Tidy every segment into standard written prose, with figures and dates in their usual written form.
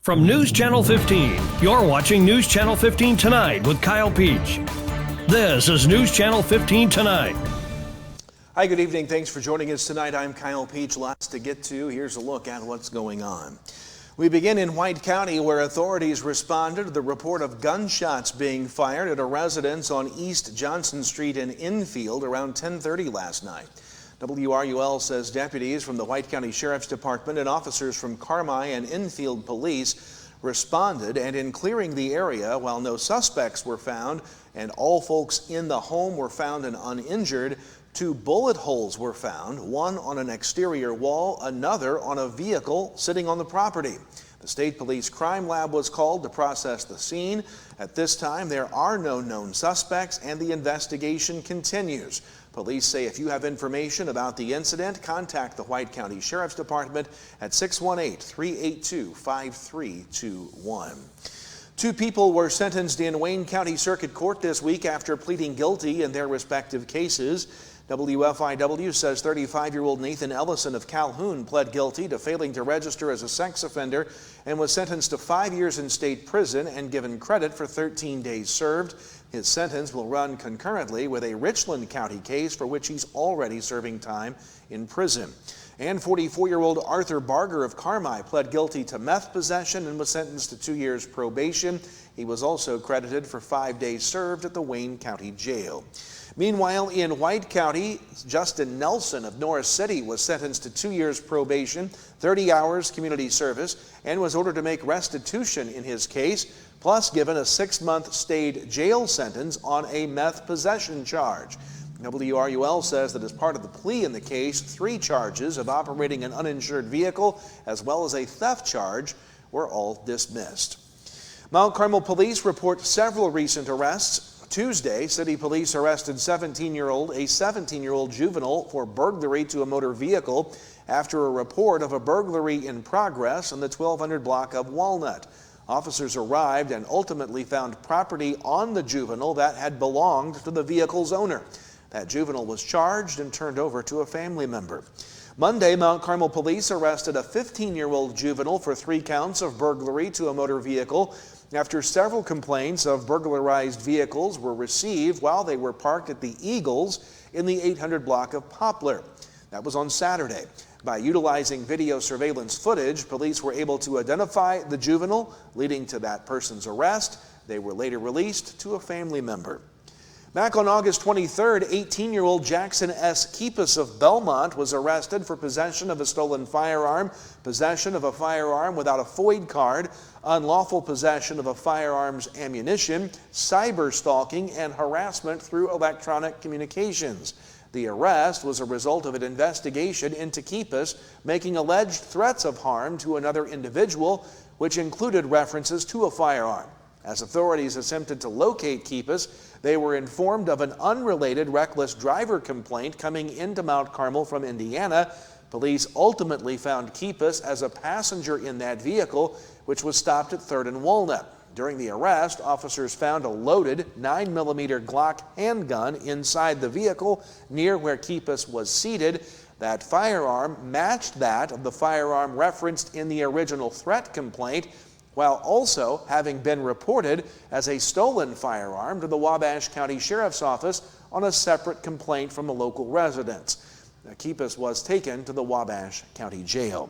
From News Channel 15, you're watching News Channel 15 Tonight with Kyle Peach. This is News Channel 15 Tonight. Hi, good evening. Thanks for joining us tonight. I'm Kyle Peach. Lots to get to. Here's a look at what's going on. We begin in White County, where authorities responded to the report of gunshots being fired at a residence on East Johnson Street in Enfield around 10:30 last night. WRUL says deputies from the White County Sheriff's Department and officers from Carmel and Enfield Police responded, and in clearing the area, while no suspects were found and all folks in the home were found and uninjured, 2 bullet holes were found, one on an exterior wall, another on a vehicle sitting on the property. The State Police Crime Lab was called to process the scene. At this time, there are no known suspects and the investigation continues. Police say if you have information about the incident, contact the White County Sheriff's Department at 618-382-5321. 2 people were sentenced in Wayne County Circuit Court this week after pleading guilty in their respective cases. WFIW says 35-year-old Nathan Ellison of Calhoun pled guilty to failing to register as a sex offender and was sentenced to 5 years in state prison and given credit for 13 days served. His sentence will run concurrently with a Richland County case for which he's already serving time in prison. And 44-year-old Arthur Barger of Carmel pled guilty to meth possession and was sentenced to 2 years probation. He was also credited for 5 days served at the Wayne County Jail. Meanwhile, in White County, Justin Nelson of Norris City was sentenced to 2 years probation, 30 hours community service, and was ordered to make restitution in his case, plus given a 6-month stayed jail sentence on a meth possession charge. WRUL says that as part of the plea in the case, 3 charges of operating an uninsured vehicle as well as a theft charge were all dismissed. Mount Carmel police report several recent arrests. Tuesday, city police arrested a 17-year-old juvenile for burglary to a motor vehicle after a report of a burglary in progress in the 1200 block of Walnut. Officers arrived and ultimately found property on the juvenile that had belonged to the vehicle's owner. That juvenile was charged and turned over to a family member. Monday, Mount Carmel police arrested a 15-year-old juvenile for 3 counts of burglary to a motor vehicle after several complaints of burglarized vehicles were received while they were parked at the Eagles in the 800 block of Poplar. That was on Saturday. By utilizing video surveillance footage, police were able to identify the juvenile, leading to that person's arrest. They were later released to a family member. Back on August 23rd, 18-year-old Jackson S. Keepus of Belmont was arrested for possession of a stolen firearm, possession of a firearm without a FOID card, unlawful possession of a firearm's ammunition, cyber stalking, and harassment through electronic communications. The arrest was a result of an investigation into Keepus making alleged threats of harm to another individual, which included references to a firearm. As authorities attempted to locate Keepus, they were informed of an unrelated reckless driver complaint coming into Mount Carmel from Indiana. Police ultimately found Keepus as a passenger in that vehicle, which was stopped at 3rd and Walnut. During the arrest, officers found a loaded 9mm Glock handgun inside the vehicle near where Keepus was seated. That firearm matched that of the firearm referenced in the original threat complaint, while also having been reported as a stolen firearm to the Wabash County Sheriff's Office on a separate complaint from a local resident. Keepus was taken to the Wabash County Jail.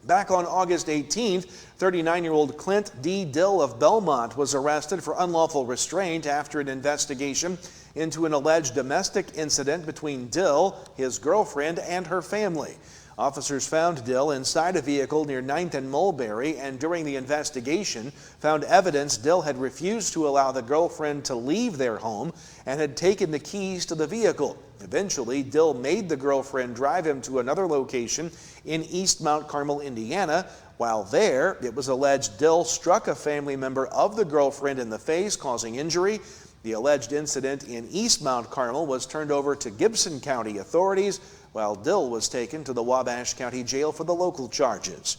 Back on August 18th, 39-year-old Clint D. Dill of Belmont was arrested for unlawful restraint after an investigation into an alleged domestic incident between Dill, his girlfriend, and her family. Officers found Dill inside a vehicle near 9th and Mulberry, and during the investigation found evidence Dill had refused to allow the girlfriend to leave their home and had taken the keys to the vehicle. Eventually, Dill made the girlfriend drive him to another location in East Mount Carmel, Indiana. While there, it was alleged Dill struck a family member of the girlfriend in the face, causing injury. The alleged incident in East Mount Carmel was turned over to Gibson County authorities, while Dill was taken to the Wabash County Jail for the local charges.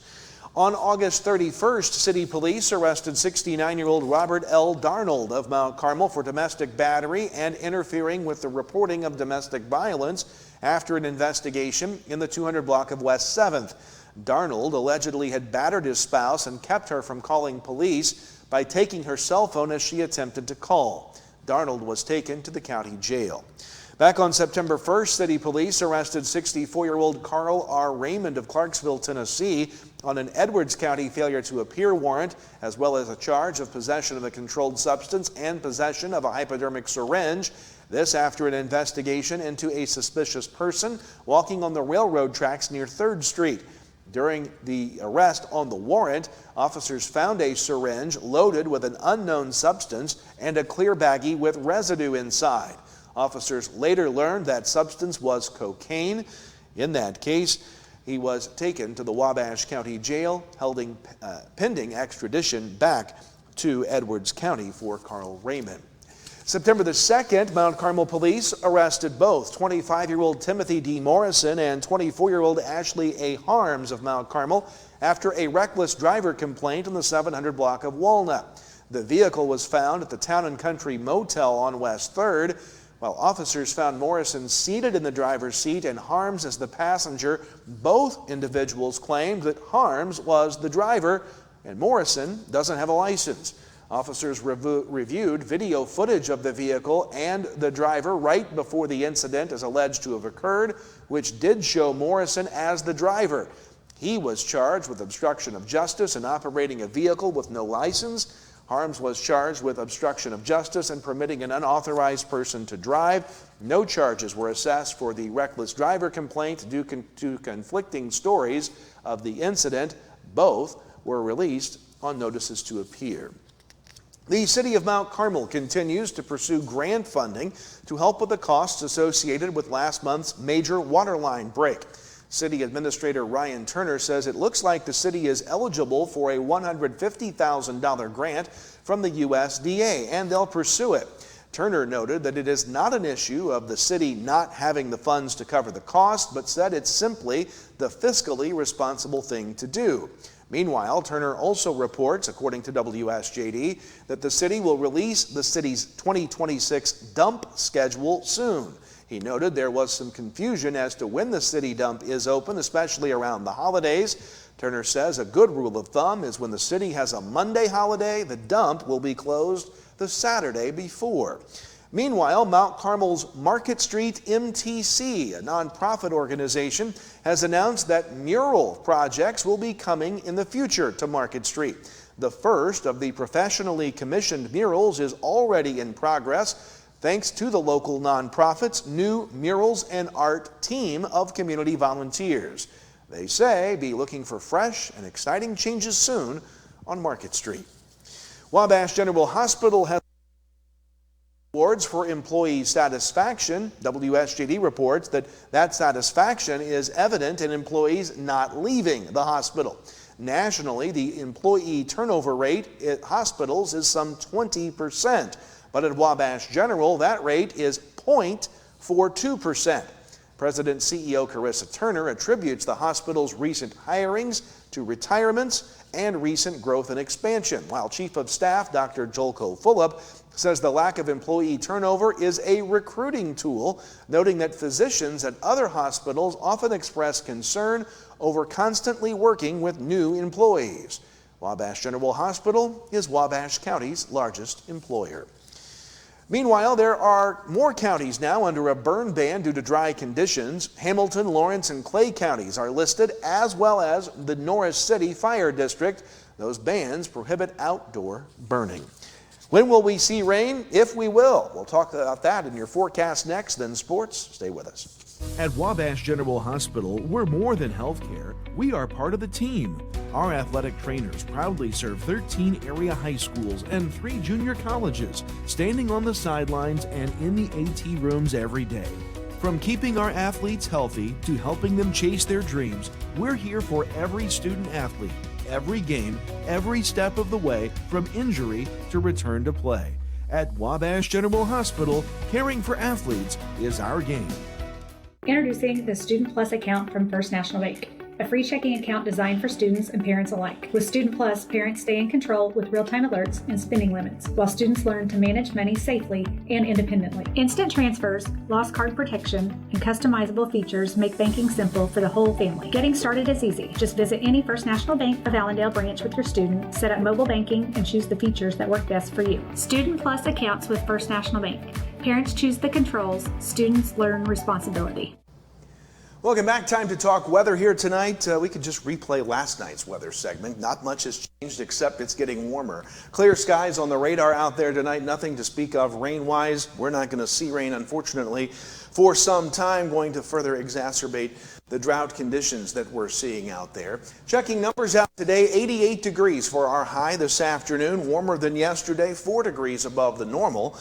On August 31st, city police arrested 69-year-old Robert L. Darnold of Mount Carmel for domestic battery and interfering with the reporting of domestic violence after an investigation in the 200 block of West 7th. Darnold allegedly had battered his spouse and kept her from calling police by taking her cell phone as she attempted to call. Darnold was taken to the county jail. Back on September 1st, city police arrested 64-year-old Carl R. Raymond of Clarksville, Tennessee, on an Edwards County failure to appear warrant, as well as a charge of possession of a controlled substance and possession of a hypodermic syringe. This after an investigation into a suspicious person walking on the railroad tracks near 3rd Street. During the arrest on the warrant, officers found a syringe loaded with an unknown substance and a clear baggie with residue inside. Officers later learned that substance was cocaine. In that case, he was taken to the Wabash County Jail, pending extradition back to Edwards County for Carl Raymond. September the 2nd, Mount Carmel police arrested both 25-year-old Timothy D. Morrison and 24-year-old Ashley A. Harms of Mount Carmel after a reckless driver complaint on the 700 block of Walnut. The vehicle was found at the Town and Country Motel on West 3rd. While officers found Morrison seated in the driver's seat and Harms as the passenger, both individuals claimed that Harms was the driver and Morrison doesn't have a license. Officers reviewed video footage of the vehicle and the driver right before the incident is alleged to have occurred, which did show Morrison as the driver. He was charged with obstruction of justice and operating a vehicle with no license. Harms was charged with obstruction of justice and permitting an unauthorized person to drive. No charges were assessed for the reckless driver complaint due to conflicting stories of the incident. Both were released on notices to appear. The city of Mount Carmel continues to pursue grant funding to help with the costs associated with last month's major water line break. City Administrator Ryan Turner says it looks like the city is eligible for a $150,000 grant from the USDA, and they'll pursue it. Turner noted that it is not an issue of the city not having the funds to cover the cost, but said it's simply the fiscally responsible thing to do. Meanwhile, Turner also reports, according to WSJD, that the city will release the city's 2026 dump schedule soon. He noted there was some confusion as to when the city dump is open, especially around the holidays. Turner says a good rule of thumb is when the city has a Monday holiday, the dump will be closed the Saturday before. Meanwhile, Mount Carmel's Market Street MTC, a nonprofit organization, has announced that mural projects will be coming in the future to Market Street. The first of the professionally commissioned murals is already in progress, thanks to the local nonprofit's new Murals and Art team of community volunteers. They say be looking for fresh and exciting changes soon on Market Street. Wabash General Hospital has awards for employee satisfaction. WSJD reports that satisfaction is evident in employees not leaving the hospital. Nationally, the employee turnover rate at hospitals is some 20%. But at Wabash General, that rate is 0.42%. President CEO Carissa Turner attributes the hospital's recent hirings to retirements and recent growth and expansion, while Chief of Staff Dr. Jolko Fulop says the lack of employee turnover is a recruiting tool, noting that physicians at other hospitals often express concern over constantly working with new employees. Wabash General Hospital is Wabash County's largest employer. Meanwhile, there are more counties now under a burn ban due to dry conditions. Hamilton, Lawrence, and Clay counties are listed, as well as the Norris City Fire District. Those bans prohibit outdoor burning. When will we see rain? If we will. We'll talk about that in your forecast next, then sports. Stay with us. At Wabash General Hospital, we're more than healthcare. We are part of the team. Our athletic trainers proudly serve 13 area high schools and 3 junior colleges, standing on the sidelines and in the AT rooms every day. From keeping our athletes healthy to helping them chase their dreams, we're here for every student athlete, every game, every step of the way, from injury to return to play. At Wabash General Hospital, caring for athletes is our game. Introducing the Student Plus account from First National Bank. a free checking account designed for students and parents alike. With Student Plus, parents stay in control with real-time alerts and spending limits, while students learn to manage money safely and independently. Instant transfers, lost card protection, and customizable features make banking simple for the whole family. Getting started is easy. Just visit any First National Bank of Allendale branch with your student, set up mobile banking, and choose the features that work best for you. Student Plus accounts with First National Bank. Parents choose the controls, students learn responsibility. Welcome back. Time to talk weather here tonight. We could just replay last night's weather segment. Not much has changed except it's getting warmer. Clear skies on the radar out there tonight. Nothing to speak of rain-wise. We're not going to see rain, unfortunately, for some time, going to further exacerbate the drought conditions that we're seeing out there. Checking numbers out today, 88 degrees for our high this afternoon. Warmer than yesterday, 4 degrees above the normal.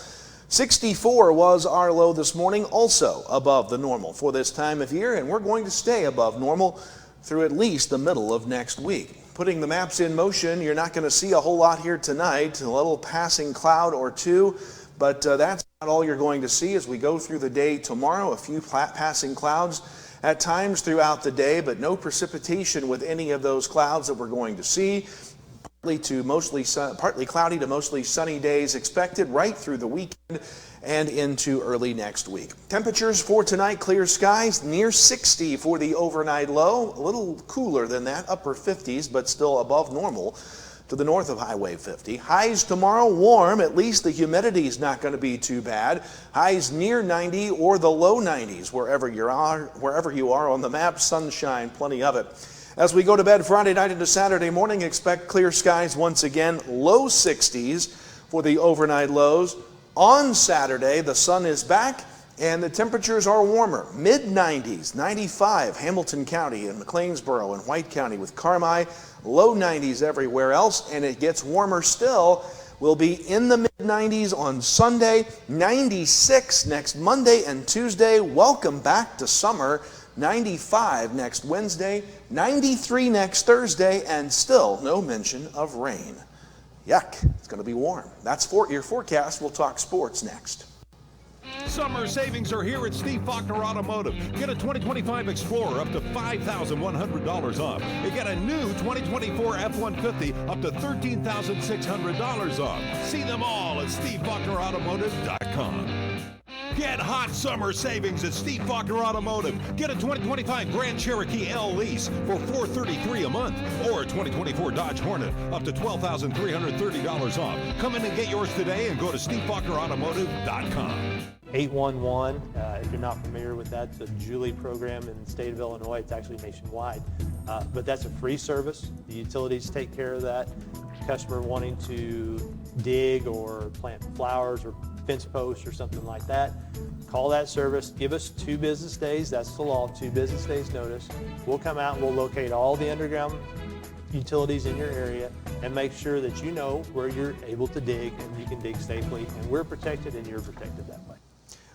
64 was our low this morning, also above the normal for this time of year, and we're going to stay above normal through at least the middle of next week. Putting the maps in motion, you're not going to see a whole lot here tonight, a little passing cloud or two, but that's not all you're going to see as we go through the day tomorrow. A few passing clouds at times throughout the day, but no precipitation with any of those clouds that we're going to see. Partly cloudy to mostly sunny days expected right through the weekend and into early next week. Temperatures for tonight, clear skies, near 60 for the overnight low. A little cooler than that, upper 50s, but still above normal to the north of Highway 50. Highs tomorrow, warm. At least the humidity is not going to be too bad. Highs near 90 or the low 90s wherever you are on the map. Sunshine, plenty of it. As we go to bed Friday night into Saturday morning, expect clear skies once again, low 60s for the overnight lows. On Saturday, the sun is back and the temperatures are warmer, mid-90s, 95 Hamilton County and McLeansboro and White County with Carmel, low 90s everywhere else, and it gets warmer still. We'll be in the mid-90s on Sunday, 96 next Monday and Tuesday. Welcome back to summer. 95 next Wednesday, 93 next Thursday, and still no mention of rain. Yuck, it's going to be warm. That's your forecast. We'll talk sports next. Summer savings are here at Steve Faulkner Automotive. Get a 2025 Explorer up to $5,100 off. And get a new 2024 F-150 up to $13,600 off. See them all at SteveFaulknerAutomotive.com. Get hot summer savings at Steve Faulkner Automotive. Get a 2025 Grand Cherokee L lease for $433 a month, or a 2024 Dodge Hornet up to $12,330 off. Come in and get yours today and go to SteveFaulknerAutomotive.com. 811, if you're not familiar with that, it's a Julie program in the state of Illinois. It's actually nationwide, but that's a free service. The utilities take care of that. Customer wanting to dig or plant flowers or fence posts or something like that, call that service, give us 2 business days, that's the law, 2 business days notice. We'll come out and we'll locate all the underground utilities in your area and make sure that you know where you're able to dig and you can dig safely, and we're protected and you're protected that way.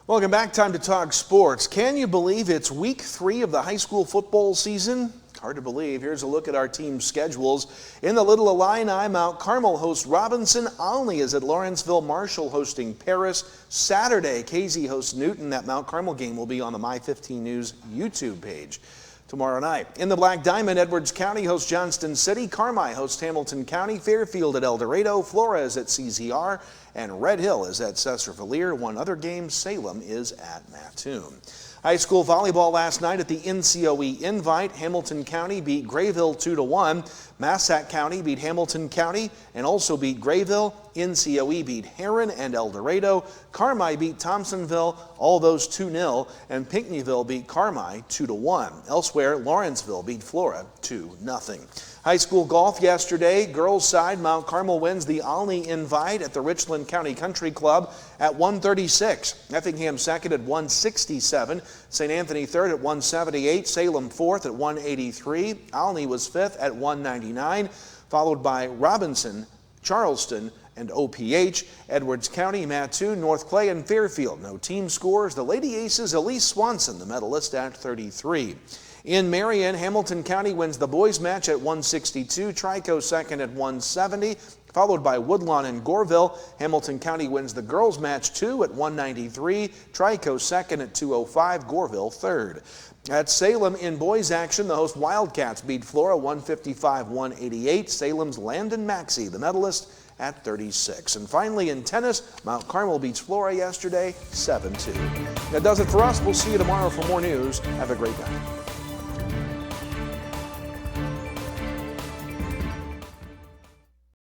Welcome back. Time to talk sports. Can you believe it's week 3 of the high school football season? Hard to believe. Here's a look at our team's schedules. In the Little Illini, Mount Carmel hosts Robinson. Olney is at Lawrenceville. Marshall hosting Paris. Saturday, KZ hosts Newton. That Mount Carmel game will be on the My 15 News YouTube page tomorrow night. In the Black Diamond, Edwards County hosts Johnston City. Carmi hosts Hamilton County. Fairfield at El Dorado. Flores at CZR. And Red Hill is at Cesar-Valier. One other game, Salem is at Mattoon. High school volleyball last night at the NCOE Invite. Hamilton County beat Grayville 2-1. Massac County beat Hamilton County and also beat Grayville. NCOE beat Heron and El Dorado. Carmi beat Thompsonville, all those 2-0. And Pinckneyville beat Carmi 2-1. Elsewhere, Lawrenceville beat Flora 2-0. High school golf yesterday. Girls side, Mount Carmel wins the Olney Invite at the Richland County Country Club at 136. Effingham second at 167. St. Anthony third at 178. Salem fourth at 183. Olney was fifth at 199, followed by Robinson, Charleston, and OPH. Edwards County, Mattoon, North Clay, and Fairfield. No team scores. The Lady Aces, Elise Swanson, the medalist at 33. In Marion, Hamilton County wins the boys match at 162, Trico second at 170, followed by Woodlawn and Goreville. Hamilton County wins the girls match 2 at 193, Trico second at 205, Goreville third. At Salem in boys action, the host Wildcats beat Flora 155-188. Salem's Landon Maxey, the medalist, at 36. And finally in tennis, Mount Carmel beats Flora yesterday 7-2. That does it for us. We'll see you tomorrow for more news. Have a great night.